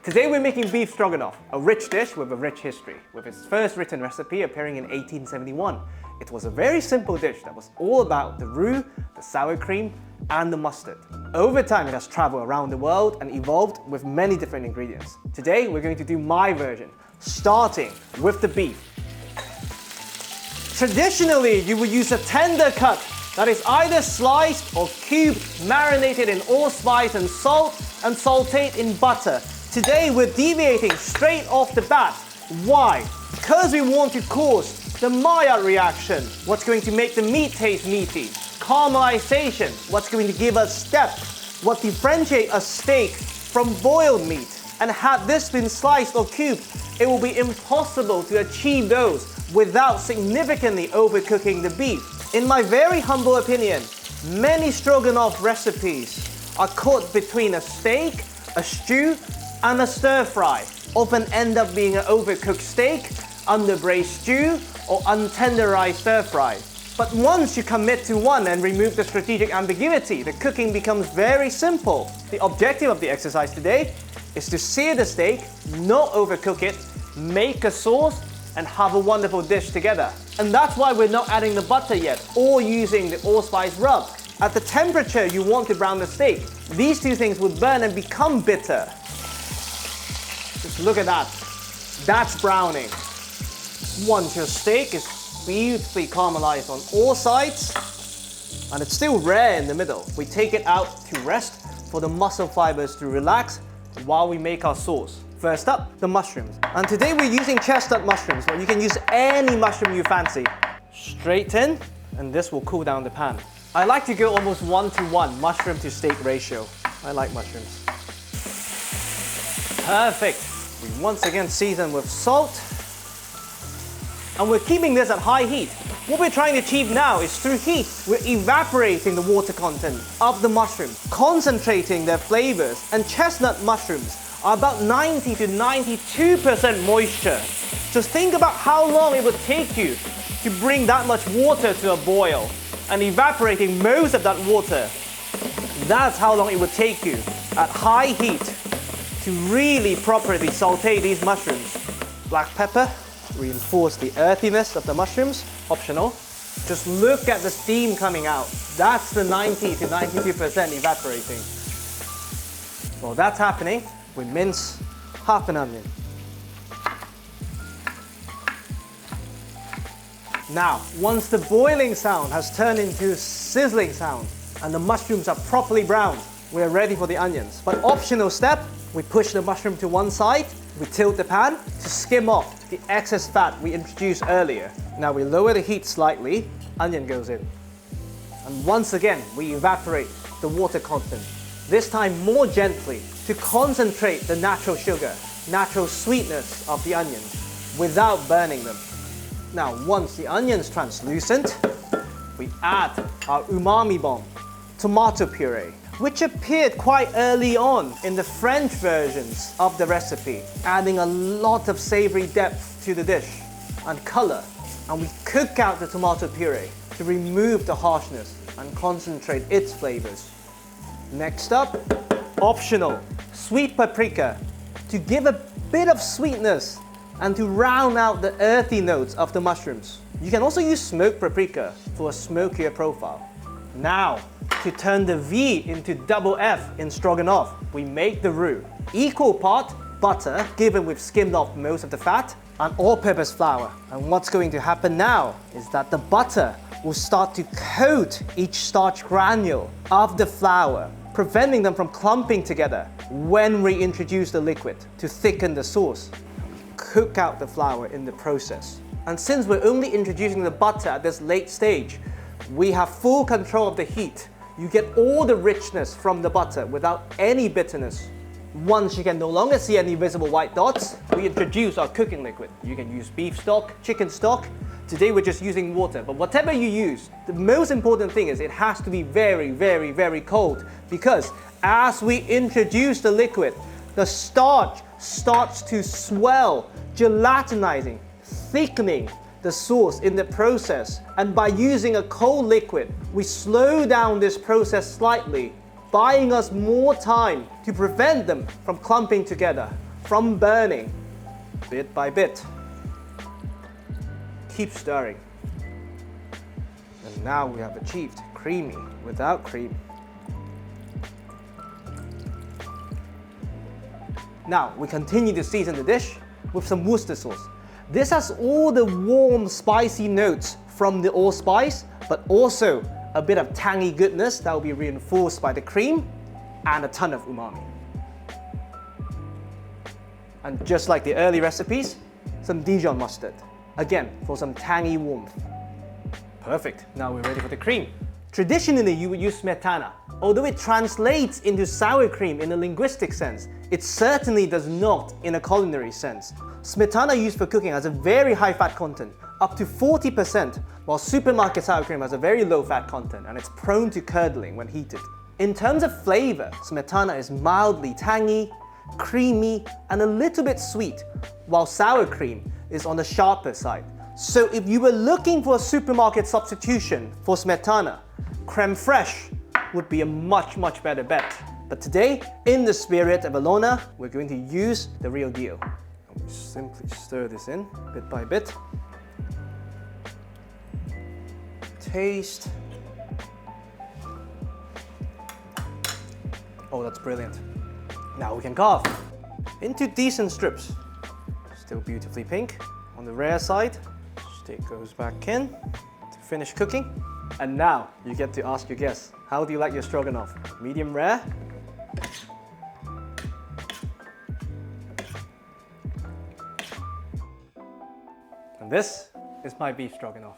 Today we're making beef stroganoff, a rich dish with a rich history, with its first written recipe appearing in 1871. It was a very simple dish that was all about the roux, the sour cream, and the mustard. Over time it has traveled around the world and evolved with many different ingredients. Today we're going to do my version, starting with the beef. Traditionally, you would use a tender cut that is either sliced or cubed, marinated in allspice and salt, and sautéed in butter. Today, we're deviating straight off the bat. Why? Because we want to cause the Maillard reaction, what's going to make the meat taste meaty. Caramelization, what's going to give us depth, what differentiates a steak from boiled meat. And had this been sliced or cubed, it will be impossible to achieve those without significantly overcooking the beef. In my very humble opinion, many stroganoff recipes are caught between a steak, a stew, and a stir-fry. Often end up being an overcooked steak, under-braised stew, or untenderized stir-fry. But once you commit to one and remove the strategic ambiguity, the cooking becomes very simple. The objective of the exercise today is to sear the steak, not overcook it, make a sauce, and have a wonderful dish together. And that's why we're not adding the butter yet, or using the allspice rub. At the temperature you want to brown the steak, these two things would burn and become bitter. Just look at that. That's browning. Once your steak is beautifully caramelized on all sides, and it's still rare in the middle, we take it out to rest for the muscle fibers to relax while we make our sauce. First up, the mushrooms. And today we're using chestnut mushrooms, but you can use any mushroom you fancy. Straight in, and this will cool down the pan. I like to go almost 1-to-1 mushroom to steak ratio. I like mushrooms. Perfect. We once again season with salt. And we're keeping this at high heat. What we're trying to achieve now is through heat, we're evaporating the water content of the mushroom, concentrating their flavors, and chestnut mushrooms are about 90 to 92% moisture. Just think about how long it would take you to bring that much water to a boil and evaporating most of that water. That's how long it would take you at high heat to really properly saute these mushrooms. Black pepper, reinforce the earthiness of the mushrooms, optional. Just look at the steam coming out. That's the 90 to 92% evaporating. While that's happening, we mince half an onion. Now, once the boiling sound has turned into sizzling sound and the mushrooms are properly browned, we're ready for the onions. But optional step, we push the mushroom to one side, we tilt the pan to skim off the excess fat we introduced earlier. Now we lower the heat slightly, onion goes in. And once again, we evaporate the water content, this time more gently, to concentrate the natural sugar, natural sweetness of the onions without burning them. Now, once the onion's translucent, we add our umami bomb, tomato puree, which appeared quite early on in the French versions of the recipe, adding a lot of savoury depth to the dish and colour. And we cook out the tomato puree to remove the harshness and concentrate its flavours. Next up, optional, sweet paprika to give a bit of sweetness and to round out the earthy notes of the mushrooms. You can also use smoked paprika for a smokier profile. Now, to turn the V into double F in stroganoff, we make the roux. Equal part butter, given we've skimmed off most of the fat, and all-purpose flour. And what's going to happen now is that the butter will start to coat each starch granule of the flour, preventing them from clumping together when we introduce the liquid to thicken the sauce. Cook out the flour in the process. And since we're only introducing the butter at this late stage, we have full control of the heat. You get all the richness from the butter without any bitterness. Once you can no longer see any visible white dots, we introduce our cooking liquid. You can use beef stock, chicken stock. Today we're just using water, but whatever you use, the most important thing is it has to be very, very, very cold, because as we introduce the liquid, the starch starts to swell, gelatinizing, thickening the sauce in the process. And by using a cold liquid, we slow down this process slightly, buying us more time to prevent them from clumping together. from burning, bit by bit. Keep stirring. And now we have achieved creamy without cream. Now we continue to season the dish with some Worcestershire sauce. This has all the warm, spicy notes from the allspice, but also a bit of tangy goodness that will be reinforced by the cream and a ton of umami. And just like the early recipes, some Dijon mustard. Again, for some tangy warmth. Perfect, now we're ready for the cream. Traditionally, you would use smetana. Although it translates into sour cream in a linguistic sense, it certainly does not in a culinary sense. Smetana used for cooking has a very high fat content, up to 40%, while supermarket sour cream has a very low fat content and it's prone to curdling when heated. In terms of flavour, smetana is mildly tangy, creamy, and a little bit sweet, while sour cream is on the sharper side. So if you were looking for a supermarket substitution for smetana, creme fraiche would be a much better bet. But today, in the spirit of Bologna, we're going to use the real deal. We simply stir this in bit by bit. Taste. Oh, that's brilliant. Now we can carve into decent strips. Still beautifully pink. On the rare side, stick goes back in to finish cooking. And now you get to ask your guests, how do you like your stroganoff? Medium rare? And this is my beef stroganoff.